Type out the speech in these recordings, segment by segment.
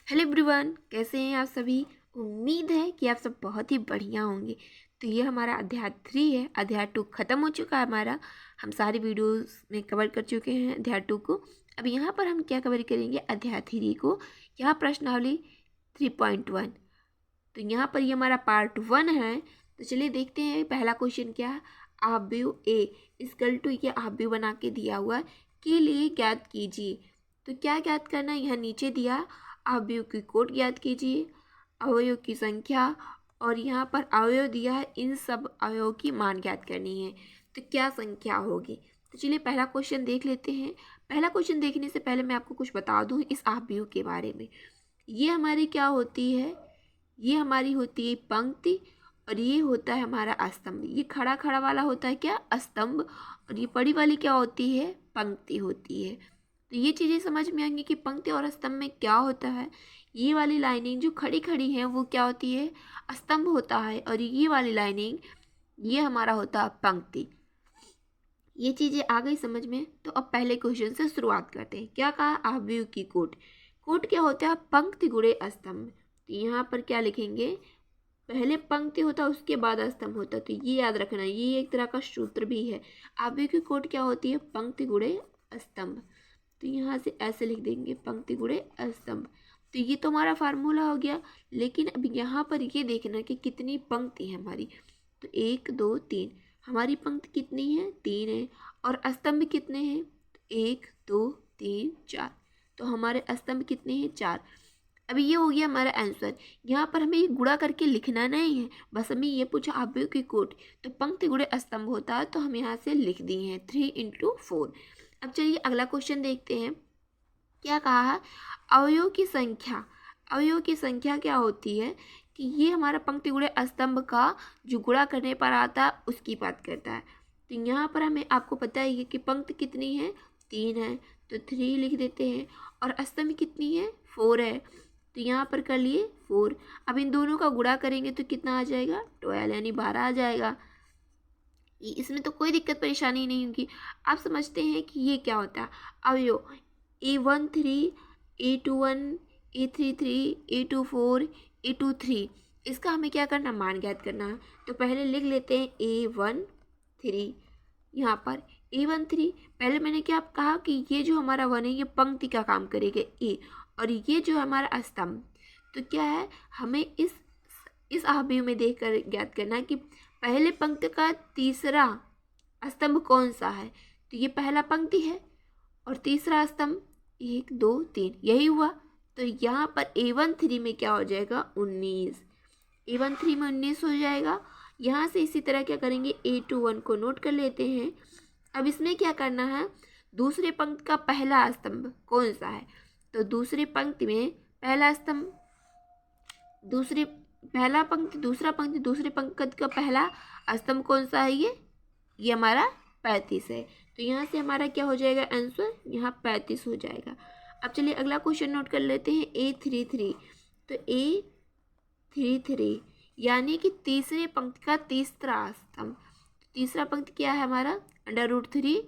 Hello everyone, कैसे हैं आप सभी। उम्मीद है कि आप सब बहुत ही बढ़िया होंगे। तो ये हमारा अध्याय 3 है। अध्याय 2 ख़त्म हो चुका है हमारा। हम सारी वीडियोस में कवर कर चुके हैं अध्याय 2 को। अब यहाँ पर हम क्या कवर करेंगे, अध्याय 3 को। यहाँ प्रश्नावली 3.1। तो यहाँ पर ये हमारा पार्ट 1 है। तो चलिए देखते हैं पहला क्वेश्चन क्या है। आव्यूह ए इक्वल टू, ये आव्यूह बना के दिया हुआ है, के लिए ज्ञात कीजिए। तो क्या ज्ञात करना है, यहाँ नीचे दिया अवयव की कोट ज्ञात कीजिए, अवयव की संख्या, और यहाँ पर अवयव दिया है, इन सब अवयव की मान ज्ञात करनी है। तो क्या संख्या होगी। तो चलिए पहला क्वेश्चन देख लेते हैं। पहला क्वेश्चन देखने से पहले मैं आपको कुछ बता दूं इस अवयव के बारे में। ये हमारी क्या होती है, ये हमारी होती है पंक्ति, और ये होता है हमारा स्तंभ। ये खड़ा खड़ा वाला होता है क्या, स्तंभ, और ये बड़ी वाली क्या होती है, पंक्ति होती है। तो ये चीज़ें समझ में आएंगी कि पंक्ति और स्तंभ में क्या होता है। ये वाली लाइनिंग जो खड़ी खड़ी है वो क्या होती है, स्तंभ होता है, और ये वाली लाइनिंग ये हमारा होता है पंक्ति। ये चीज़ें आ गई समझ में। तो अब पहले क्वेश्चन से शुरुआत करते हैं। क्या कहा, आव्यूह की कोट। कोट क्या होता है, पंक्ति गुणे स्तंभ। तो यहाँ पर क्या लिखेंगे, पहले पंक्ति होता है उसके बाद स्तंभ होता है। तो ये याद रखना, ये एक तरह का सूत्र भी है। आव्यूह की कोट क्या होती है, पंक्ति गुणे स्तंभ। तो यहाँ से ऐसे लिख देंगे, पंक्ति गुणे स्तंभ। तो ये तो हमारा फार्मूला हो गया। लेकिन अब यहाँ पर ये देखना कि कितनी पंक्ति है हमारी। तो 1 2 3, हमारी पंक्ति कितनी है, 3 है, और स्तंभ कितने हैं, 1 2 3 4। तो हमारे स्तंभ कितने हैं, 4। अभी ये हो गया हमारा आंसर। यहाँ पर हमें ये गुणा करके लिखना नहीं है, बस हमें ये पूछा आव्यूह की कोट। तो पंक्ति गुणे स्तंभ होता है, तो हम यहाँ से लिख दिए हैं 3 × 4। अब चलिए अगला क्वेश्चन देखते हैं। क्या कहा है, अवयव की संख्या। अवयव की संख्या क्या होती है कि ये हमारा पंक्ति गुणे स्तंभ का जो गुणा करने पर आता है उसकी बात करता है। तो यहाँ पर हमें आपको पता ही है कि पंक्ति कितनी है, 3 है, तो 3 लिख देते हैं, और स्तंभ कितनी है, 4 है। तो यहाँ पर कर लिए 4। अब इन दोनों का गुणा करेंगे तो कितना आ जाएगा, 12, यानी 12 आ जाएगा। इसमें तो कोई दिक्कत परेशानी नहीं होगी। आप समझते हैं कि ये क्या होता है, अवयव A13 A21 A33 A24 A23। इसका हमें क्या करना, मान ज्ञात करना है। तो पहले लिख लेते हैं A13। यहाँ पर A13, पहले मैंने क्या कहा कि ये जो हमारा 1 है ये पंक्ति का काम करेगा A, और ये जो हमारा स्तंभ। तो क्या है, हमें इस आव्यूह में देख कर ज्ञात करना है कि पहले पंक्ति का तीसरा स्तंभ कौन सा है। तो ये पहला पंक्ति है, और तीसरा स्तंभ 1 2 3, यही हुआ। तो यहाँ पर A13 में क्या हो जाएगा, 19। A13 में 19 हो जाएगा। यहाँ से इसी तरह क्या करेंगे, A21 को नोट कर लेते हैं। अब इसमें क्या करना है, दूसरे पंक्ति का पहला स्तंभ कौन सा है। तो दूसरी पंक्ति में पहला स्तंभ, पहला पंक्ति, दूसरा पंक्ति, दूसरे पंक्ति का पहला स्तंभ कौन सा है, ये हमारा 35 है। तो यहाँ से हमारा क्या हो जाएगा आंसर, यहाँ 35 हो जाएगा। अब चलिए अगला क्वेश्चन नोट कर लेते हैं, A33। तो A33 यानी कि तीसरे पंक्ति का तीसरा स्तंभ। तीसरा पंक्ति क्या है हमारा, √3।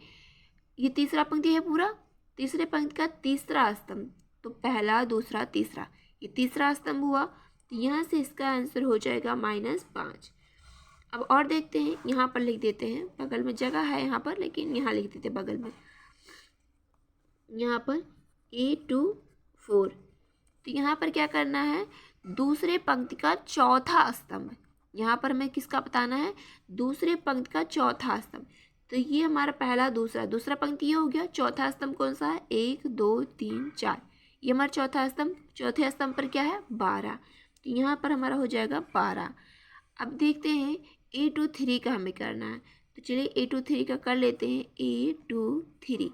ये तीसरा पंक्ति है पूरा, तीसरे पंक्ति का तीसरा स्तंभ। तो पहला दूसरा तीसरा, ये तीसरा स्तंभ हुआ। तो यहाँ से इसका आंसर हो जाएगा -5। अब और देखते हैं, यहाँ पर लिख देते हैं, बगल में जगह है यहाँ पर, लेकिन यहाँ लिख देते हैं बगल में, यहाँ पर A24। तो यहाँ पर क्या करना है, दूसरे पंक्ति का चौथा स्तंभ। यहाँ पर हमें किसका बताना है, दूसरे पंक्ति का चौथा स्तंभ। तो ये हमारा पहला दूसरा पंक्ति ये हो गया। चौथा स्तंभ कौन सा है, 1 2 3 4, ये हमारा चौथा स्तंभ। चौथे स्तंभ पर क्या है, 12। तो यहाँ पर हमारा हो जाएगा 12। अब देखते हैं A23 का हमें करना है। तो चलिए A23 का कर लेते हैं, A23।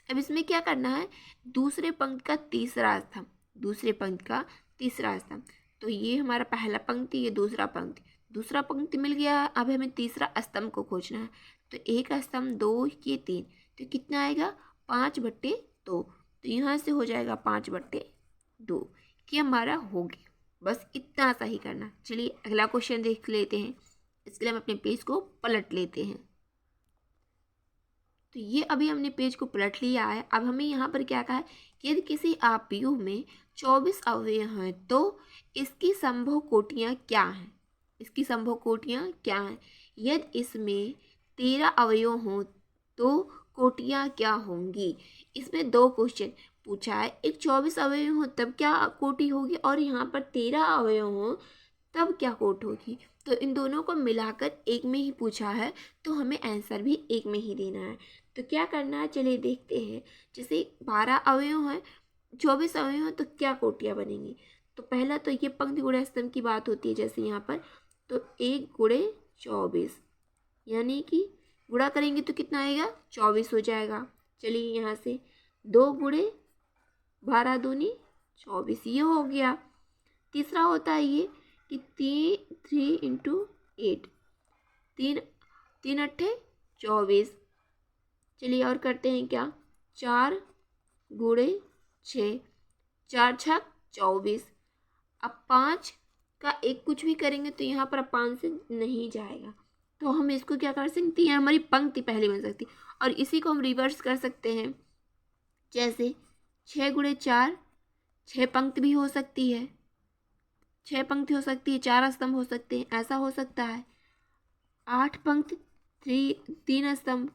अब इसमें क्या करना है, दूसरे पंक्ति का तीसरा स्तंभ, दूसरे पंक्ति का तीसरा स्तंभ। तो ये हमारा पहला पंक्ति, ये दूसरा पंक्ति मिल गया। अब हमें तीसरा स्तंभ को खोजना है। तो एक स्तंभ, 2, ये 3, तो कितना आएगा, 5/2। तो यहाँ से हो जाएगा 5/2, कि हमारा हो गया। बस इतना सा ही करना। चलिए अगला क्वेश्चन देख लेते हैं। इसके लिए हम अपने पेज को पलट लेते हैं। तो ये अभी हमने पेज को पलट लिया है। अब हमें यहाँ पर क्या कहा है यदि किसी आयु में 24 अवयव हैं तो इसकी संभव कोटियाँ क्या हैं? इसकी संभव कोटियाँ क्या हैं? यदि इसमें 13 अवयव हों तो कोटियाँ क्या होंगी? इसमें 2 क्वेश्चन पूछा है। एक 24 अवयव हो तब क्या कोटि होगी और यहाँ पर 13 अवयव हो तब क्या कोट होगी। तो इन दोनों को मिलाकर एक में ही पूछा है, तो हमें आंसर भी एक में ही देना है। तो क्या करना है, चलिए देखते हैं। जैसे 12 अवयव हैं, 24 अवयव हैं, तो क्या कोटियाँ बनेंगी। तो पहला तो ये पंक्ति गुणे स्तंभ की बात होती है। जैसे यहाँ पर तो 1 गुणे 24, यानी कि गुणा करेंगे तो कितना आएगा, 24 हो जाएगा। चलिए यहाँ से 2 गुणे 12 दूनी 24, ये हो गया। तीसरा होता है ये कि 3 इंटू 8, 3 अट्ठे 24। चलिए और करते हैं क्या, 4 गुणे 6, 4 छक 24। अब 5 का एक कुछ भी करेंगे तो यहाँ पर 5 से नहीं जाएगा, तो हम इसको क्या कर सकते हैं, हमारी पंक्ति पहले बन सकती और इसी को हम रिवर्स कर सकते हैं। जैसे 6 गुणे 4, 6 पंक्ति भी हो सकती है, 6 पंक्ति हो सकती है, 4 स्तंभ हो सकते हैं, ऐसा हो सकता है। 8 पंक्ति 3 स्तंभ,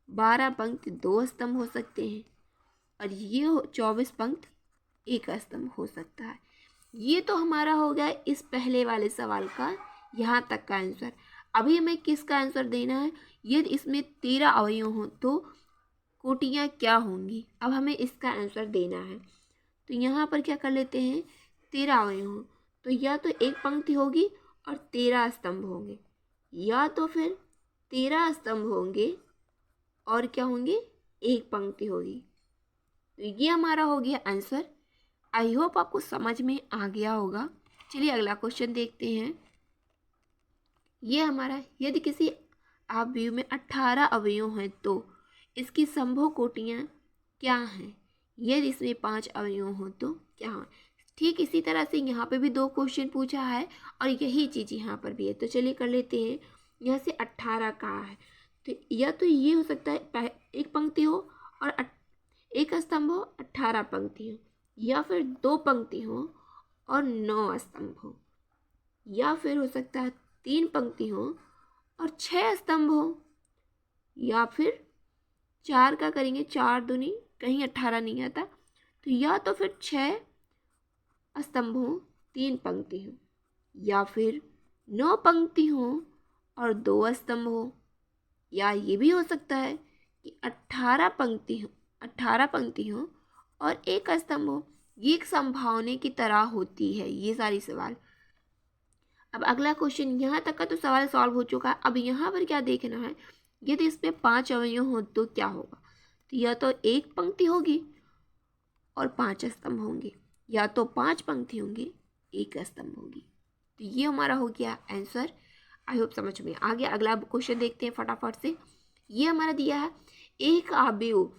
12 पंक्ति 2 स्तंभ हो सकते हैं और ये 24 पंक्ति 1 स्तंभ हो सकता है। ये तो हमारा हो गया इस पहले वाले सवाल का यहाँ तक का आंसर। अभी हमें किसका आंसर देना है, यदि इसमें 13 अवयव हों तो कोटियाँ क्या होंगी। अब हमें इसका आंसर देना है, तो यहाँ पर क्या कर लेते हैं, 13 अवयव हों तो या तो एक पंक्ति होगी और 13 स्तंभ होंगे, या तो फिर 13 स्तंभ होंगे और क्या होंगे, एक पंक्ति होगी। तो ये हमारा हो गया आंसर। आई होप आपको समझ में आ गया होगा। चलिए अगला क्वेश्चन देखते हैं। ये हमारा, यदि किसी आयु में 18 अवयव हैं तो इसकी संभव कोटियाँ क्या हैं। यदि इसमें 5 अवयव हों तो क्या हैं। ठीक इसी तरह से यहाँ पे भी 2 क्वेश्चन पूछा है और यही चीज़ यहाँ पर भी है। तो चलिए कर लेते हैं। यहाँ से 18 कहा है तो या तो ये हो सकता है एक पंक्ति हो और एक स्तंभ हो, 18 पंक्ति हो, या फिर 2 पंक्ति हो और 9 स्तंभ हो, या फिर हो सकता है 3 पंक्ति हो और 6 स्तंभ हो, या फिर 4 का करेंगे 4 दूनी कहीं 18 नहीं आता, तो या तो फिर 6 स्तंभ हो 3 पंक्ति हो, या फिर 9 पंक्ति हो और 2 स्तंभ हो, या ये भी हो सकता है कि 18 पंक्ति हो और 1 स्तंभ हो। ये एक संभावना की तरह होती है ये सारी सवाल। अब अगला क्वेश्चन, यहाँ तक का तो सवाल सॉल्व हो चुका है। अब यहाँ पर क्या देखना है, यदि इसमें 5 अवयव हो तो क्या होगा। तो या तो एक पंक्ति होगी और 5 स्तंभ होंगे, या तो 5 पंक्ति होंगे 1 स्तंभ होगी। तो ये हमारा हो गया आंसर। आई होप समझ में आ गया। अगला क्वेश्चन देखते हैं फटाफट से। ये हमारा दिया है, एक आयु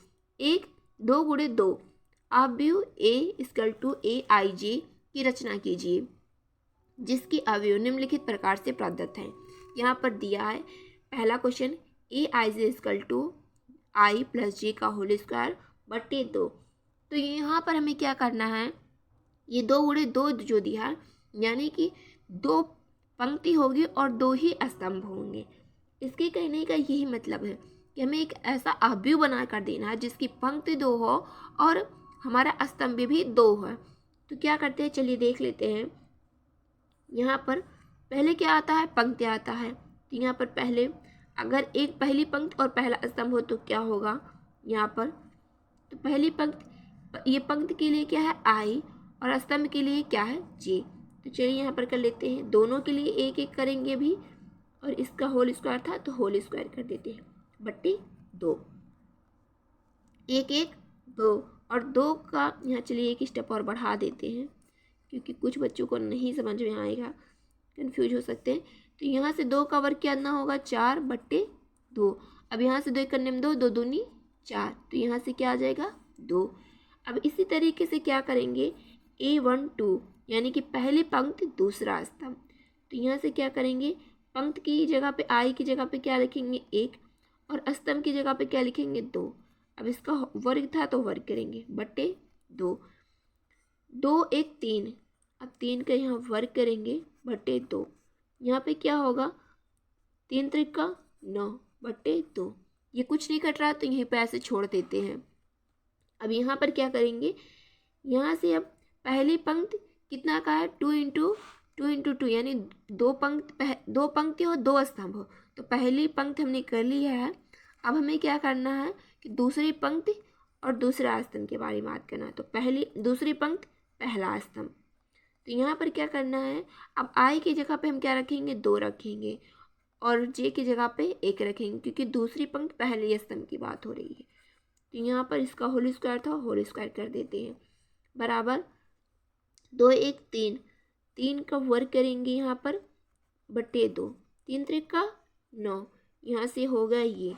2 गुणे 2 आयु A=AIJ की रचना कीजिए जिसकी अवयव निम्नलिखित प्रकार से प्रदत्त हैं। यहाँ पर दिया है पहला क्वेश्चन, AIJ I + J का होल स्क्वायर बटे 2। तो यहाँ पर हमें क्या करना है, ये 2 गुणे 2 जो दिया है यानी कि 2 पंक्ति होगी और 2 ही स्तंभ होंगे। इसके कहने का यही मतलब है कि हमें एक ऐसा आयु बना कर देना है जिसकी पंक्ति 2 हो और हमारा स्तंभ भी 2 है। तो क्या करते हैं, चलिए देख लेते हैं। यहाँ पर पहले क्या आता है, पंक्ति आता है। तो यहाँ पर पहले अगर एक पहली पंक्ति और पहला स्तंभ हो तो क्या होगा यहाँ पर, तो पहली पंक्ति, ये पंक्ति के लिए क्या है I और स्तंभ के लिए क्या है J। तो चलिए यहाँ पर कर लेते हैं, दोनों के लिए एक एक करेंगे भी और इसका होल स्क्वायर था तो होल स्क्वायर कर देते हैं बट्टे 2, 1 1 2 और 2 का यहाँ चलिए एक स्टेप और बढ़ा देते हैं क्योंकि कुछ बच्चों को नहीं समझ में आएगा, कंफ्यूज हो सकते हैं। तो यहाँ से 2 का वर्ग कितना होगा 4 बट्टे 2। अब यहाँ से 2 करने में 2 2 दूनी 4, तो यहाँ से क्या आ जाएगा 2। अब इसी तरीके से क्या करेंगे, A1 2 यानी कि पहली पंक्ति दूसरा स्तंभ। तो यहाँ से क्या करेंगे, पंक्ति की जगह पे I की जगह पे क्या लिखेंगे 1 और स्तंभ की जगह पे क्या लिखेंगे 2। अब इसका वर्ग था तो वर्ग करेंगे बट्टे 2, 2 1 3। अब 3 का यहाँ वर्ग करेंगे बटे 2। यहाँ पे क्या होगा, 3 त्रिका 9 बटे 2। ये कुछ नहीं कट रहा तो यहीं पे ऐसे छोड़ देते हैं। अब यहाँ पर क्या करेंगे, यहाँ से अब पहली पंक्ति कितना का है, 2 इंटू 2 यानी दो पंक्ति हो 2 स्तंभ हो। तो पहली पंक्ति हमने कर लिया है। अब हमें क्या करना है कि दूसरी पंक्ति और दूसरा स्तंभ के बारे में बात करना है। तो दूसरी पंक्ति पहला स्तंभ। तो यहाँ पर क्या करना है, अब आई की जगह पे हम क्या रखेंगे, 2 रखेंगे और जे की जगह पे 1 रखेंगे, क्योंकि दूसरी पंक्ति पहले स्तंभ की बात हो रही है। तो यहाँ पर इसका होल स्क्वायर था, होल स्क्वायर कर देते हैं, बराबर 2 1 3। 3 का वर्ग करेंगे यहाँ पर बटे 2, 3 त्रिका 9, यहाँ से होगा ये।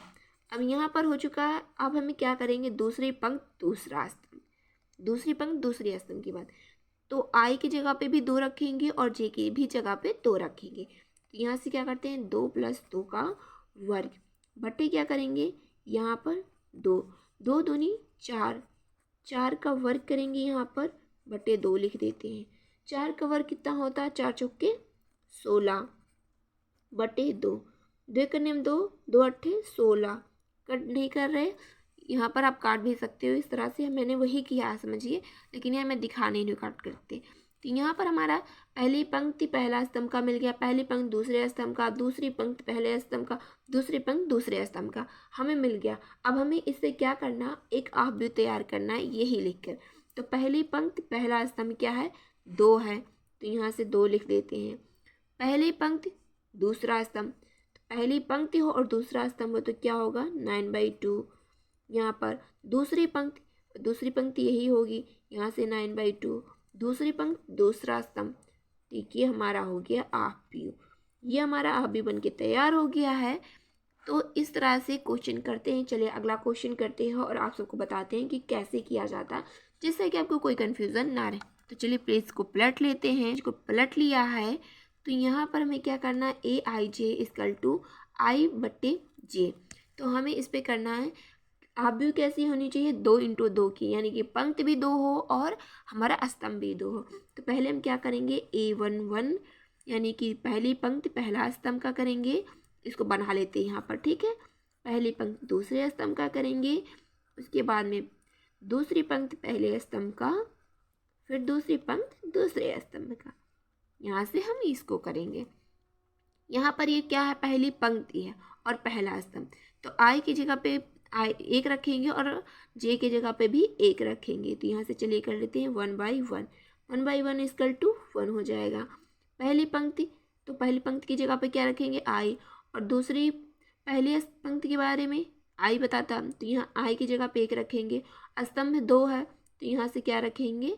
अब यहाँ पर हो चुका है। अब हमें क्या करेंगे, दूसरी पंक्ति दूसरा स्तंभ, दूसरी पंक्ति दूसरी स्तंभ की बात। तो आई की जगह पे भी 2 रखेंगे और जे की भी जगह पे 2 रखेंगे। तो यहाँ से क्या करते हैं, 2 + 2 का वर्ग बटे क्या करेंगे, यहाँ पर 2, 2 दूनी 4, 4 का वर्ग करेंगे यहाँ पर बटे 2 लिख देते हैं। 4 का वर्ग कितना होता है, 4 चौके 16 बटे 2, 2 करने में 2, 2 अट्ठे 16। कट नहीं कर रहे, यहाँ पर आप काट भी सकते हो इस तरह से, मैंने वही किया है समझिए, लेकिन यहाँ मैं दिखा नहीं काट करते। तो यहाँ पर हमारा पहली पंक्ति पहला स्तंभ का मिल गया, पहली पंक्ति दूसरे स्तंभ का, दूसरी पंक्ति पहले स्तंभ का, दूसरी पंक्ति दूसरे स्तंभ का हमें मिल गया। अब हमें इससे क्या करना, एक ऑब्जेक्ट तैयार करना है, यही लिखकर। तो पहली पंक्ति पहला स्तंभ क्या है, 2 है, तो यहाँ से 2 लिख देते हैं। पहली पंक्ति दूसरा स्तंभ, पहली पंक्ति हो और दूसरा स्तंभ हो तो क्या होगा, 9/2। यहाँ पर दूसरी पंक्ति यही होगी, यहाँ से 9/2, दूसरी पंक्ति दूसरा स्तंभ। ठीक, ये हमारा हो गया हाफ व्यू। ये हमारा हाफ व्यू बन के तैयार हो गया है। तो इस तरह से क्वेश्चन करते हैं। चलिए अगला क्वेश्चन करते हैं और आप सबको बताते हैं कि कैसे किया जाता है, जिससे कि आपको कोई कन्फ्यूज़न ना रहे। तो चलिए पेज को पलट लेते हैं। इसको पलट लिया है तो यहाँ पर हमें क्या करना है, AIJ = I/J। तो हमें इस पर करना है, हाफ व्यू कैसी होनी चाहिए, 2 × 2 की, यानी कि पंक्ति भी 2 हो और हमारा स्तंभ भी 2 हो। तो पहले हम क्या करेंगे, A11 यानी कि पहली पंक्ति पहला स्तंभ का करेंगे, इसको बना लेते हैं यहाँ पर। ठीक है, पहली पंक्ति दूसरे स्तंभ का करेंगे, उसके बाद में दूसरी पंक्ति पहले स्तंभ का, फिर दूसरी पंक्ति दूसरे स्तंभ का। यहाँ से हम इसको करेंगे। यहाँ पर ये क्या है, पहली पंक्ति है और पहला स्तंभ, तो आई की जगह पे 1 रखेंगे और जे की जगह पे भी 1 रखेंगे। तो यहाँ से चलिए कर लेते हैं 1/1, 1/1 = 1 हो जाएगा। पहली पंक्ति, तो पहली पंक्ति की जगह पे क्या रखेंगे, आई, और दूसरी पहली पंक्ति के बारे में आई बताता, तो यहाँ आई की जगह पे 1 रखेंगे। स्तंभ 2 है तो यहाँ से क्या रखेंगे,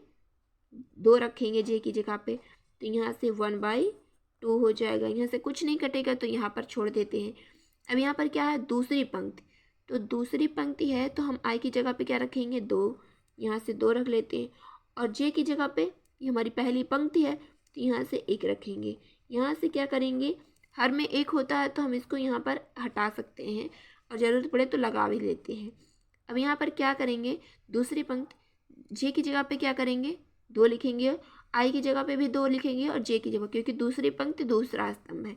2 रखेंगे जे की जगह पे। तो यहाँ से 1/2 हो जाएगा। यहाँ से कुछ नहीं कटेगा तो यहाँ पर छोड़ देते हैं। अब यहाँ पर क्या है, दूसरी पंक्ति, तो दूसरी पंक्ति है तो हम आई की जगह पे क्या रखेंगे, 2, यहाँ से 2 रख लेते हैं। और जे की जगह पे, ये हमारी पहली पंक्ति है तो यहाँ से 1 रखेंगे। यहाँ से क्या करेंगे, हर में 1 होता है तो हम इसको यहाँ पर हटा सकते हैं और ज़रूरत पड़े तो लगा भी लेते हैं। अब यहाँ पर क्या करेंगे, दूसरी पंक्ति जे की जगह पे क्या करेंगे, 2 लिखेंगे, आई की जगह पे भी 2 लिखेंगे और जे की जगह, क्योंकि दूसरी पंक्ति दूसरा स्तंभ है,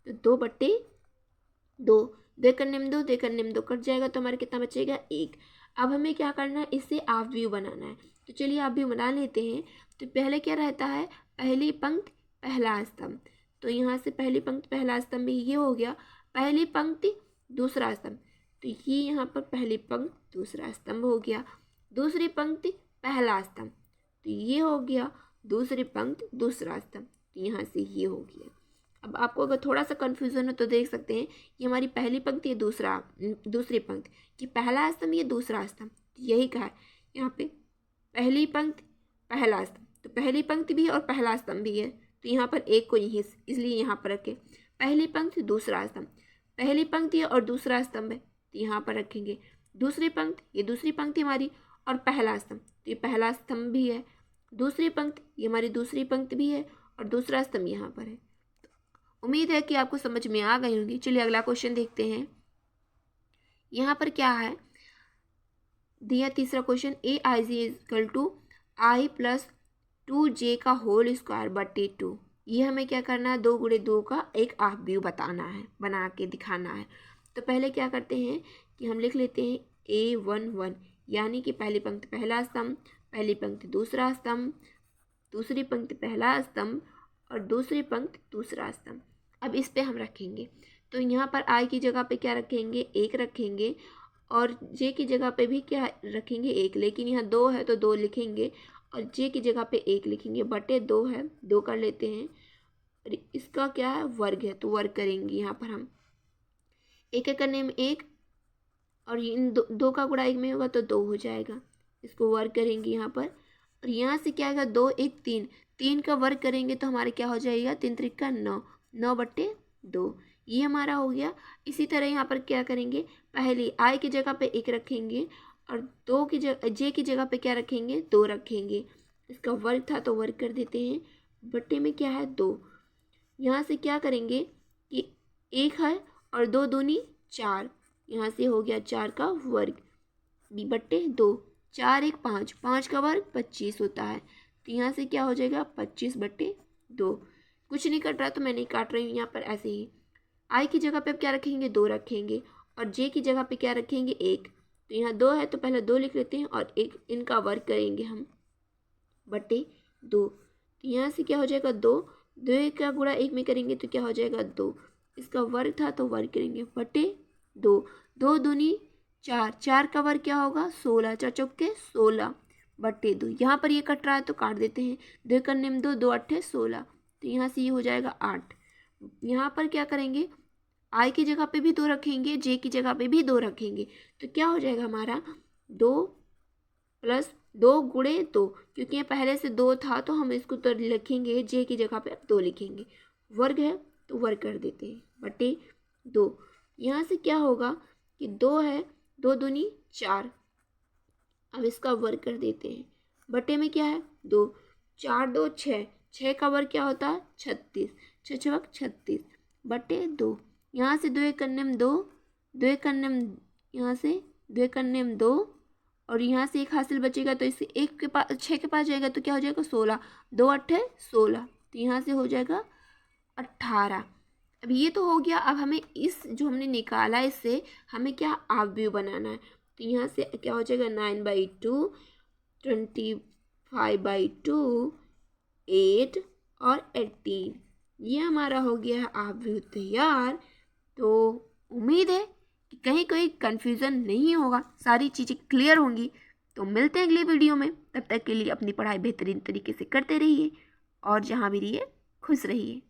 तो 2/2, 2 करने में 2, 2 करने में 2 कट जाएगा तो हमारा कितना बचेगा, 1। अब हमें क्या करना है, इससे हाफ व्यू बनाना है। तो चलिए हाफ व्यू बना लेते हैं। तो पहले क्या रहता है, पहली पंक्ति पहला स्तंभ, तो यहाँ से पहली पंक्ति पहला स्तंभ ये हो गया, पहली पंक्ति दूसरा स्तंभ, तो ये यहाँ पर पहली पंक्ति दूसरा स्तंभ हो गया। दूसरी पंक्ति पहला स्तंभ, तो ये हो गया दूसरी पंक्ति दूसरा स्तंभ, तो यहाँ से ये हो गया। अब आपको अगर थोड़ा सा कन्फ्यूज़न हो तो देख सकते हैं, ये हमारी पहली पंक्ति, ये दूसरी पंक्ति, ये पहला स्तंभ, ये दूसरा स्तंभ, यही कहा है यहाँ पे, पहली पंक्ति पहला स्तंभ, तो पहली पंक्ति भी है और पहला स्तंभ भी है, तो यहाँ पर 1 को यहीं इसलिए यहाँ पर रखें। पहली पंक्ति दूसरा स्तंभ, पहली पंक्ति है और दूसरा स्तंभ है तो यहाँ पर रखेंगे। दूसरी पंक्ति, ये दूसरी पंक्ति हमारी और पहला स्तंभ, तो ये पहला स्तंभ भी है। दूसरी पंक्ति, ये हमारी दूसरी पंक्ति भी है और दूसरा स्तंभ यहाँ पर है। उम्मीद है कि आपको समझ में आ गई होंगी। चलिए अगला क्वेश्चन देखते हैं। यहाँ पर क्या है दिया, तीसरा क्वेश्चन, AIJ = आई प्लस 2j का होल स्क्वायर बटे 2। ये हमें क्या करना है, 2 गुणे 2 का एक हाफ व्यू बताना है, बना के दिखाना है। तो पहले क्या करते हैं कि हम लिख लेते हैं A11, यानी कि पहली पंक्ति पहला स्तंभ, पहली पंक्ति दूसरा स्तंभ, दूसरी पंक्ति पहला स्तंभ और दूसरी पंक्ति दूसरा स्तंभ। अब इस पे हम रखेंगे, तो यहाँ पर आई की जगह पे क्या रखेंगे, 1 रखेंगे, और जे की जगह पे भी क्या रखेंगे, 1, लेकिन यहाँ 2 है तो 2 लिखेंगे, और जे की जगह पे 1 लिखेंगे, बटे 2 है, 2 कर लेते हैं, और इसका क्या है, वर्ग है, तो वर्ग करेंगे। यहाँ पर हम 1 करने में 1, और इन 2 का गुणा 1 में होगा तो 2 हो जाएगा, इसको वर्ग करेंगे यहाँ पर। और यहाँ से क्या आएगा, 2 1 3, 3 का वर्ग करेंगे तो हमारे क्या हो जाएगा, 3 त्रिका 9, 9 बटे 2, ये हमारा हो गया। इसी तरह यहाँ पर क्या करेंगे, पहले आई की जगह पे 1 रखेंगे, और 2 की जगह जे की जगह पे क्या रखेंगे, 2 रखेंगे, इसका वर्ग था तो वर्ग कर देते हैं, बट्टे में क्या है 2। यहाँ से क्या करेंगे कि 1 है और 2 दूनी 4, यहाँ से हो गया 4 का वर्ग बट्टे 2, 4 1 5, 5 का वर्ग 25 होता है, तो यहाँ से क्या हो जाएगा 25 बट्टे 2। कुछ नहीं कट रहा तो मैं नहीं काट रही हूँ, यहाँ पर ऐसे ही आई की जगह पे अब क्या रखेंगे, 2 रखेंगे, और जे की जगह पे क्या रखेंगे, 1, तो यहाँ 2 है तो पहले 2 लिख लेते हैं, और 1 इनका वर्ग करेंगे हम बटे 2, तो यहाँ से क्या हो जाएगा 2, 2 का गुणा 1 में करेंगे तो क्या हो जाएगा 2, इसका वर्ग था तो वर्ग करेंगे बटे 2, 2 दूनी 4, 4 का वर्ग क्या होगा 16, 4 चौके 16 बटे 2। यहाँ पर ये कट रहा है तो काट देते हैं, 2 करने में 2, 2 8 16, तो यहाँ से ये हो जाएगा 8। यहाँ पर क्या करेंगे, आई की जगह पे भी 2 रखेंगे, जे की जगह पे भी 2 रखेंगे, तो क्या हो जाएगा हमारा 2 प्लस 2 गुणे 2, क्योंकि ये पहले से 2 था तो हम इसको तो लिखेंगे, जे की जगह पे 2 लिखेंगे, वर्ग है तो वर्ग कर देते हैं बटे 2। यहाँ से क्या होगा कि 2 है, 2 दूनी 4, अब इसका वर्ग कर देते हैं, बटे में क्या है 2, 4 2 6, 6 का वर्ग क्या होता है 36, 6 6 36 बटे 2। यहाँ से 2 1 करने में 2, 2 1 करने में यहाँ से 2 1 करने में 2, और यहाँ से 1 हासिल बचेगा तो इससे 1 के पास 6 के पास जाएगा तो क्या हो जाएगा 16, 2 8 16, तो यहाँ से हो जाएगा 18। अब ये तो हो गया, अब हमें इस जो हमने निकाला इससे हमें क्या आव्यूह बनाना है, तो यहाँ से क्या हो जाएगा 9/2, 25/2, 8 और 18, ये हमारा हो गया है आव्यूह तैयार। तो उम्मीद है कि कहीं कोई कन्फ्यूज़न नहीं होगा, सारी चीज़ें क्लियर होंगी। तो मिलते हैं अगली वीडियो में, तब तक के लिए अपनी पढ़ाई बेहतरीन तरीके से करते रहिए और जहाँ भी रहिए खुश रहिए।